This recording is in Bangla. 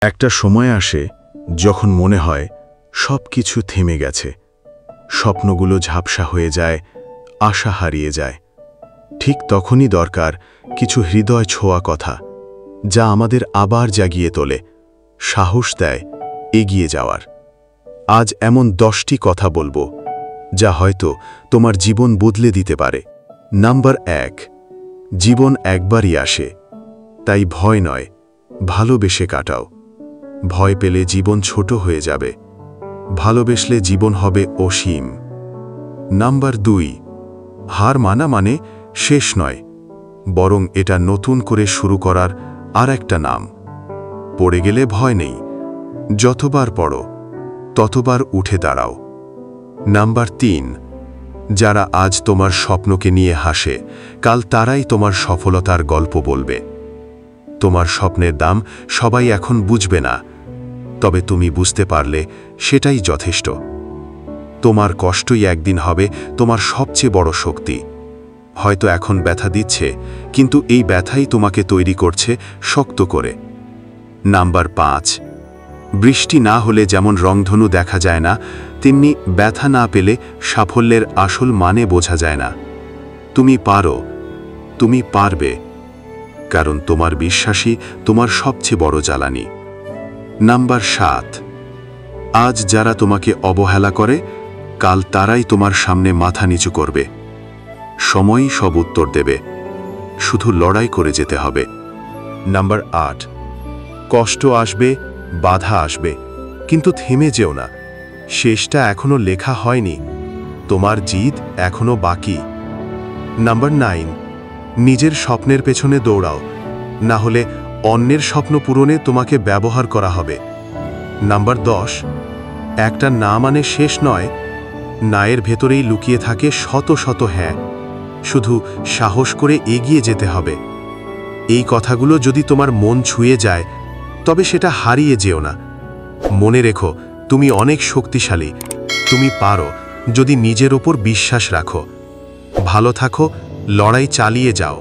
একটা সময় আসে যখন মনে হয় সব কিছু থেমে গেছে, স্বপ্নগুলো ঝাপসা হয়ে যায়, আশা হারিয়ে যায়। ঠিক তখনই দরকার কিছু হৃদয় ছোঁয়া কথা, যা আমাদের আবার জাগিয়ে তোলে, সাহস দেয় এগিয়ে যাওয়ার। আজ এমন 10টি কথা বলবো যা হয়তো তোমার জীবন বদলে দিতে পারে। নাম্বার 1, জীবন একবারই আসে, তাই ভয় নয়, ভালোবেসে কাটাও। ভয় পেলে জীবন ছোট হয়ে যাবে, ভালোবেসলে জীবন হবে অসীম। নাম্বার 2, হার মানা মানে শেষ নয়, বরং এটা নতুন করে শুরু করার আর একটা নাম। পড়ে গেলে ভয় নেই, যতবার পড়ো ততবার উঠে দাঁড়াও। নাম্বার 3, যারা আজ তোমার স্বপ্নকে নিয়ে হাসে, কাল তারাই তোমার সফলতার গল্প বলবে। তোমার স্বপ্নের দাম সবাই এখন বুঝবে না, তবে তুমি বুঝতে পারলে সেটাই যথেষ্ট। তোমার কষ্টই একদিন হবে তোমার সবচেয়ে বড় শক্তি। হয়তো এখন ব্যথা দিচ্ছে, কিন্তু এই ব্যথাই তোমাকে তৈরি করছে শক্ত করে। নাম্বার 5, বৃষ্টি না হলে যেমন রংধনু দেখা যায় না, তেমনি ব্যথা না পেলে সাফল্যের আসল মানে বোঝা যায় না। তুমি পারো, তুমি পারবে, কারণ তোমার বিশ্বাসই তোমার সবচেয়ে বড় জ্বালানি। নাম্বার 7, আজ যারা তোমাকে অবহেলা করে, কাল তারাই তোমার সামনে মাথা নিচু করবে। সময়ই সব উত্তর দেবে, শুধু লড়াই করে যেতে হবে। নাম্বার 8, কষ্ট আসবে, বাধা আসবে, কিন্তু থেমে যেও না, শেষটা এখনো লেখা হয়নি, তোমার জিত এখনো বাকি। নাম্বার 9, নিজের স্বপ্নের পেছনে দৌড়াও, না হলে অন্যের স্বপ্ন পূরণে তোমাকে ব্যবহার করা হবে। নাম্বার 10, একটা না মানে শেষ নয়, নায়ের ভেতরেই লুকিয়ে থাকে শত শত হ্যাঁ, শুধু সাহস করে এগিয়ে যেতে হবে। এই কথাগুলো যদি তোমার মন ছুঁয়ে যায়, তবে সেটা হারিয়ে যেও না। মনে রেখো, তুমি অনেক শক্তিশালী, তুমি পারো যদি নিজের ওপর বিশ্বাস রাখো। ভালো থাকো, লড়াই চালিয়ে যাও।